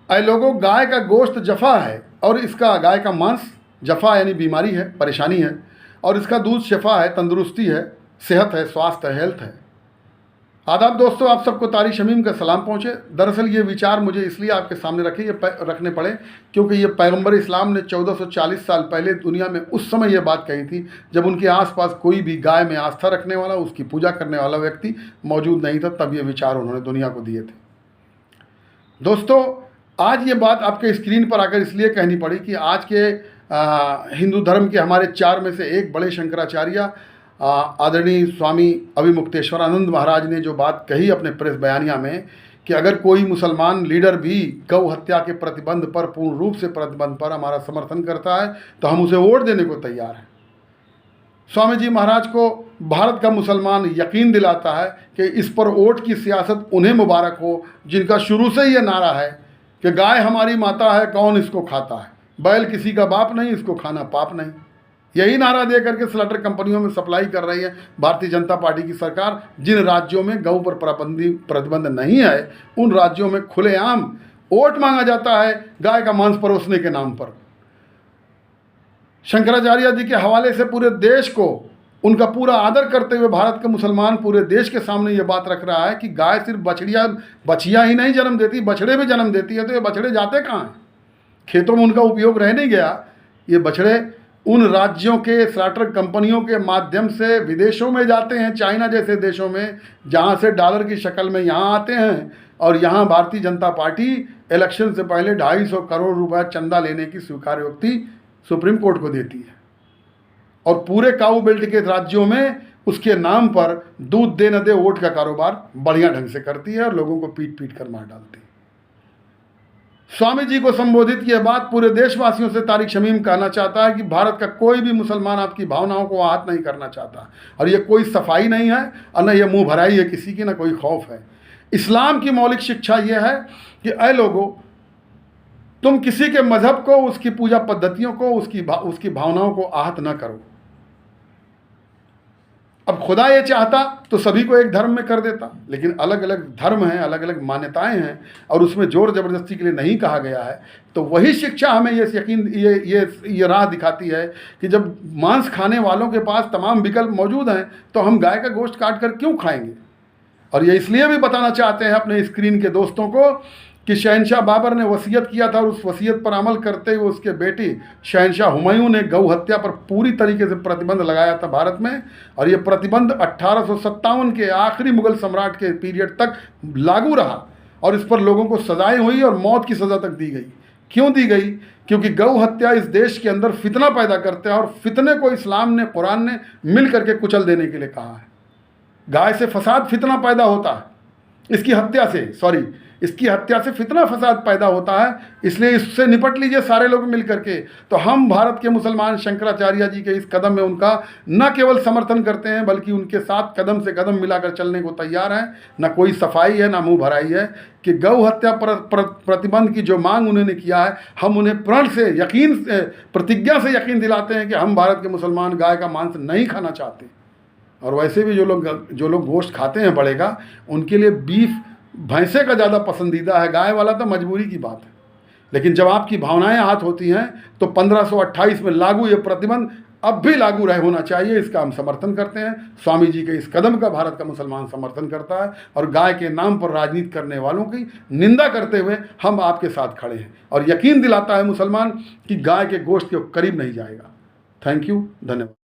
ऐ लोगों, गाय का गोश्त जफ़ा है और इसका गाय का मांस जफ़ा यानी बीमारी है, परेशानी है, और इसका दूध शफ़ा है, तंदुरुस्ती है, सेहत है, स्वास्थ्य है, हेल्थ है। आदाब दोस्तों, आप सबको तारिक शमीम का सलाम पहुँचे। दरअसल ये विचार मुझे इसलिए आपके सामने रखने पड़े क्योंकि ये पैगंबर इस्लाम ने 1440 साल पहले दुनिया में उस समय ये बात कही थी जब उनके आसपास कोई भी गाय में आस्था रखने वाला, उसकी पूजा करने वाला व्यक्ति मौजूद नहीं था। तब ये विचार उन्होंने दुनिया को दिए थे। दोस्तों, आज ये बात आपके स्क्रीन पर आकर इसलिए कहनी पड़ी कि आज के हिंदू धर्म के हमारे 4 में से एक बड़े शंकराचार्य आदरणीय स्वामी अभिमुक्तेश्वरानंद महाराज ने जो बात कही अपने प्रेस बयानिया में कि अगर कोई मुसलमान लीडर भी गौ हत्या के प्रतिबंध पर, पूर्ण रूप से प्रतिबंध पर हमारा समर्थन करता है तो हम उसे वोट देने को तैयार हैं। स्वामी जी महाराज को भारत का मुसलमान यकीन दिलाता है कि इस पर वोट की सियासत उन्हें मुबारक हो जिनका शुरू से ये नारा है कि गाय हमारी माता है, कौन इसको खाता है, बैल किसी का बाप नहीं, इसको खाना पाप नहीं। यही नारा दे करके स्लॉटर कंपनियों में सप्लाई कर रही है भारतीय जनता पार्टी की सरकार। जिन राज्यों में गौ पर प्रतिबंध नहीं है उन राज्यों में खुलेआम वोट मांगा जाता है गाय का मांस परोसने के नाम पर। शंकराचार्य जी के हवाले से पूरे देश को उनका पूरा आदर करते हुए भारत के मुसलमान पूरे देश के सामने ये बात रख रहा है कि गाय सिर्फ बछिया ही नहीं जन्म देती, बछड़े भी जन्म देती है। तो ये बछड़े जाते कहाँ हैं? खेतों में उनका उपयोग रह नहीं गया। ये बछड़े उन राज्यों के स्लॉटर कंपनियों के माध्यम से विदेशों में जाते हैं, चाइना जैसे देशों में, जहाँ से डॉलर की शक्ल में यहाँ आते हैं और यहाँ भारतीय जनता पार्टी इलेक्शन से पहले 250 करोड़ रुपए चंदा लेने की स्वीकारोक्ति सुप्रीम कोर्ट को देती है। और पूरे काऊ बेल्ट के राज्यों में उसके नाम पर दूध दे न दे वोट का कारोबार बढ़िया ढंग से करती है और लोगों को पीट पीट कर मार डालती है। स्वामी जी को संबोधित किए बात पूरे देशवासियों से तारिक शमीम कहना चाहता है कि भारत का कोई भी मुसलमान आपकी भावनाओं को आहत नहीं करना चाहता, और ये कोई सफाई नहीं है और न ये मुंह भराई है किसी की, न कोई खौफ है। इस्लाम की मौलिक शिक्षा ये है कि ऐ लोगों, तुम किसी के मजहब को, उसकी पूजा पद्धतियों को, उसकी भावनाओं को आहत न करो। अब खुदा ये चाहता तो सभी को एक धर्म में कर देता, लेकिन अलग अलग धर्म हैं, अलग अलग मान्यताएं हैं और उसमें जोर ज़बरदस्ती के लिए नहीं कहा गया है। तो वही शिक्षा हमें ये राह दिखाती है कि जब मांस खाने वालों के पास तमाम विकल्प मौजूद हैं तो हम गाय का गोश्त काट कर क्यों खाएंगे। और ये इसलिए भी बताना चाहते हैं अपने स्क्रीन के दोस्तों को कि शहनशाह बाबर ने वसीयत किया था और उस वसीयत पर अमल करते हुए उसके बेटी शहनशाह हुमायूं ने गौ हत्या पर पूरी तरीके से प्रतिबंध लगाया था भारत में। और ये प्रतिबंध 1857 के आखिरी मुगल सम्राट के पीरियड तक लागू रहा और इस पर लोगों को सजाएं हुई और मौत की सज़ा तक दी गई। क्यों दी गई? क्योंकि गौ हत्या इस देश के अंदर फितना पैदा करते हैं और फितने को इस्लाम ने, कुरान ने मिल करके कुचल देने के लिए कहा है। गाय से फसाद फितना पैदा होता है, इसकी हत्या से फितना फसाद पैदा होता है, इसलिए इससे निपट लीजिए सारे लोग मिल करके। तो हम भारत के मुसलमान शंकराचार्य जी के इस कदम में उनका न केवल समर्थन करते हैं बल्कि उनके साथ कदम से कदम मिलाकर चलने को तैयार हैं। न कोई सफाई है, न मुंह भराई है कि गौ हत्या प्रतिबंध की जो मांग उन्होंने किया है, हम उन्हें प्रण से प्रतिज्ञा से यकीन दिलाते हैं कि हम भारत के मुसलमान गाय का मांस नहीं खाना चाहते। और वैसे भी जो लोग गोश्त खाते हैं बड़ेगा, उनके लिए बीफ भैंसे का ज़्यादा पसंदीदा है, गाय वाला तो मजबूरी की बात है। लेकिन जब आपकी भावनाएं आहत होती हैं तो 1528 में लागू ये प्रतिबंध अब भी लागू होना चाहिए। इसका हम समर्थन करते हैं। स्वामी जी के इस कदम का भारत का मुसलमान समर्थन करता है और गाय के नाम पर राजनीति करने वालों की निंदा करते हुए हम आपके साथ खड़े हैं और यकीन दिलाता है मुसलमान कि गाय के गोश्त के करीब नहीं जाएगा। थैंक यू, धन्यवाद।